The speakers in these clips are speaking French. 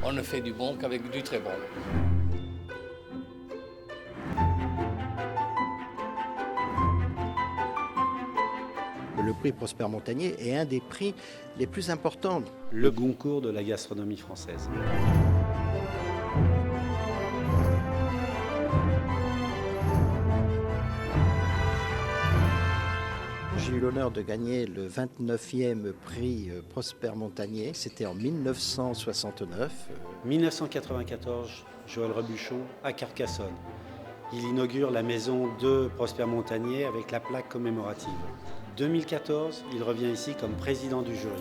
On ne fait du bon qu'avec du très bon. Le prix Prosper Montagnier est un des prix les plus importants. Le Goncourt de la gastronomie française. J'ai eu l'honneur de gagner le 29e prix Prosper Montagnier. C'était en 1969. 1994, Joël Robuchon à Carcassonne. Il inaugure la maison de Prosper Montagnier avec la plaque commémorative. 2014, il revient ici comme président du jury.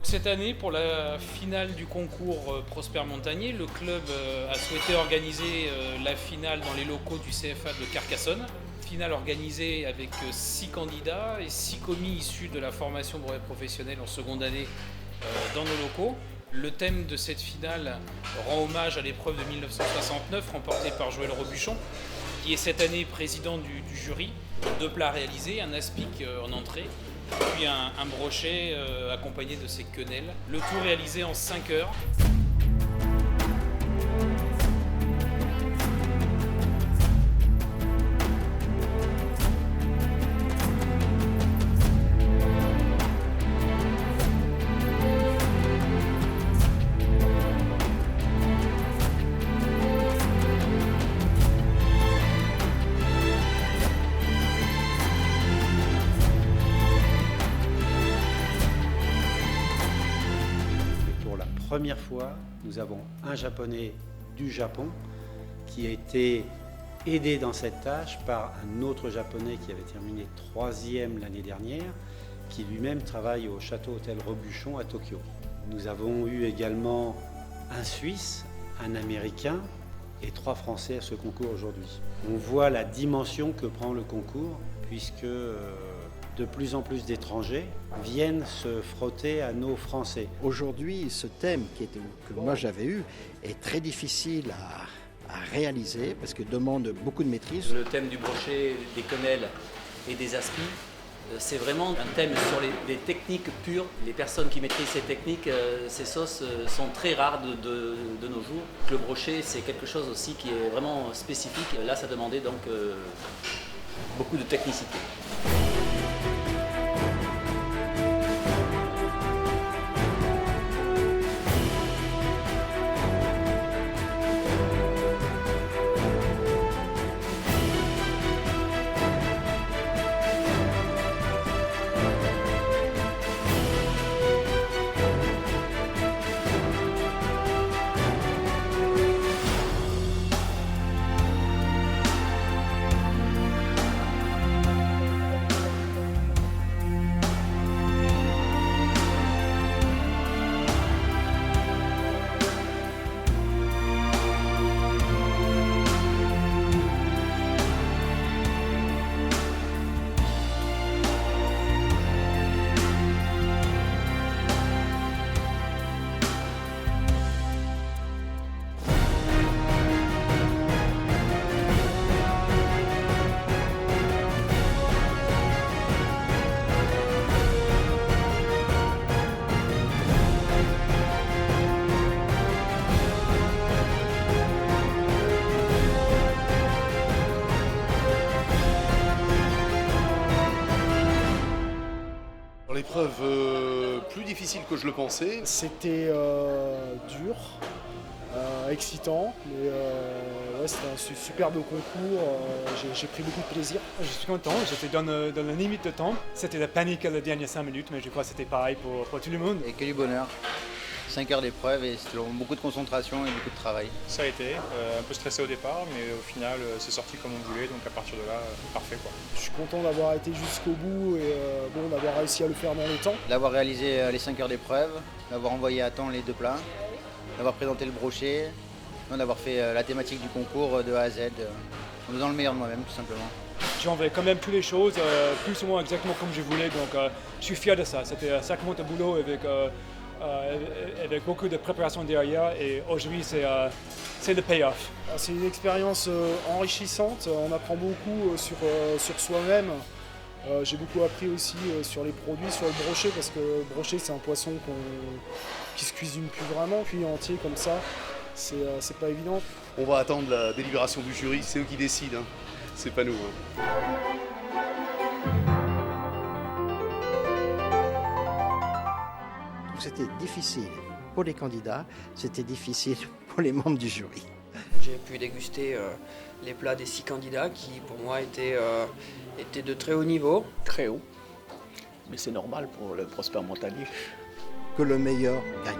Cette année, pour la finale du concours Prosper Montagnier, le club a souhaité organiser la finale dans les locaux du CFA de Carcassonne. Finale organisée avec 6 candidats et 6 commis issus de la formation brevet professionnel en seconde année dans nos locaux. Le thème de cette finale rend hommage à l'épreuve de 1969 remportée par Joël Robuchon, qui est cette année président du jury. 2 plats réalisés, un aspic en entrée, puis un brochet accompagné de ses quenelles. Le tout réalisé en 5 heures. Première fois, nous avons un Japonais du Japon qui a été aidé dans cette tâche par un autre Japonais qui avait terminé 3e l'année dernière, qui lui-même travaille au Château Hôtel Robuchon à Tokyo. Nous avons eu également un Suisse, un Américain et 3 Français à ce concours aujourd'hui. On voit la dimension que prend le concours puisque de plus en plus d'étrangers viennent se frotter à nos Français. Aujourd'hui, ce thème que moi j'avais eu est très difficile à réaliser parce qu'il demande beaucoup de maîtrise. Le thème du brochet, des quenelles et des aspis, c'est vraiment un thème sur les techniques pures. Les personnes qui maîtrisent ces techniques, ces sauces sont très rares de nos jours. Le brochet, c'est quelque chose aussi qui est vraiment spécifique. Là, ça demandait donc beaucoup de technicité. L'épreuve plus difficile que je le pensais. C'était dur, excitant, mais ouais, c'était un superbe concours, j'ai pris beaucoup de plaisir. Je suis content, j'étais dans la limite de temps. C'était la panique à la dernière 5 minutes, mais je crois que c'était pareil pour tout le monde. Et que du bonheur. 5 heures d'épreuve et c'est beaucoup de concentration et beaucoup de travail. Ça a été un peu stressé au départ, mais au final c'est sorti comme on voulait, donc à partir de là, parfait quoi. Je suis content d'avoir été jusqu'au bout et d'avoir réussi à le faire dans le temps. D'avoir réalisé les 5 heures d'épreuve, d'avoir envoyé à temps les 2 plats, d'avoir présenté le brochet, d'avoir fait la thématique du concours de A à Z, en faisant le meilleur de moi-même tout simplement. J'ai envoyé quand même toutes les choses, plus ou moins exactement comme je voulais, donc je suis fier de ça. C'était un sacrement de boulot avec beaucoup de préparation derrière, et aujourd'hui c'est le payoff. C'est une expérience enrichissante, on apprend beaucoup sur soi-même. J'ai beaucoup appris aussi sur les produits, sur le brochet, parce que le brochet c'est un poisson qui se cuisine plus vraiment, cuit entier comme ça, c'est pas évident. On va attendre la délibération du jury, c'est eux qui décident, hein. C'est pas nous. Hein. C'était difficile pour les candidats, c'était difficile pour les membres du jury. J'ai pu déguster les plats des 6 candidats qui, pour moi, étaient de très haut niveau. Très haut, mais c'est normal pour le Prosper Montagnier. Que le meilleur gagne.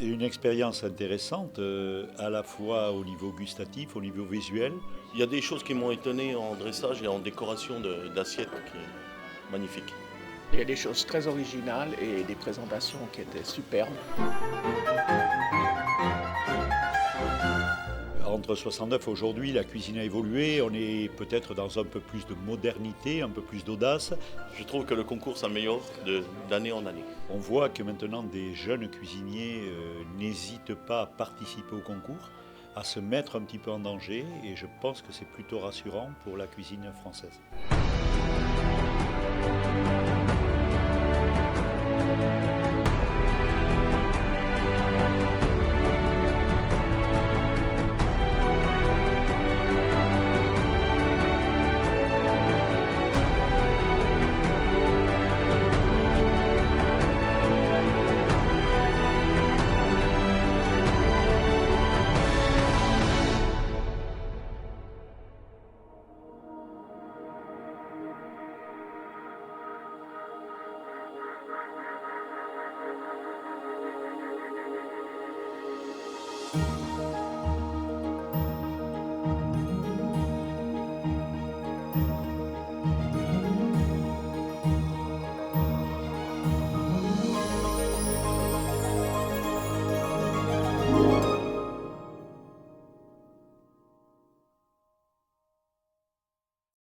Une expérience intéressante, à la fois au niveau gustatif, au niveau visuel. Il y a des choses qui m'ont étonné en dressage et en décoration d'assiettes qui est magnifique. Il y a des choses très originales et des présentations qui étaient superbes. Entre 69 et aujourd'hui, la cuisine a évolué, on est peut-être dans un peu plus de modernité, un peu plus d'audace. Je trouve que le concours s'améliore d'année en année. On voit que maintenant des jeunes cuisiniers n'hésitent pas à participer au concours, à se mettre un petit peu en danger, et je pense que c'est plutôt rassurant pour la cuisine française.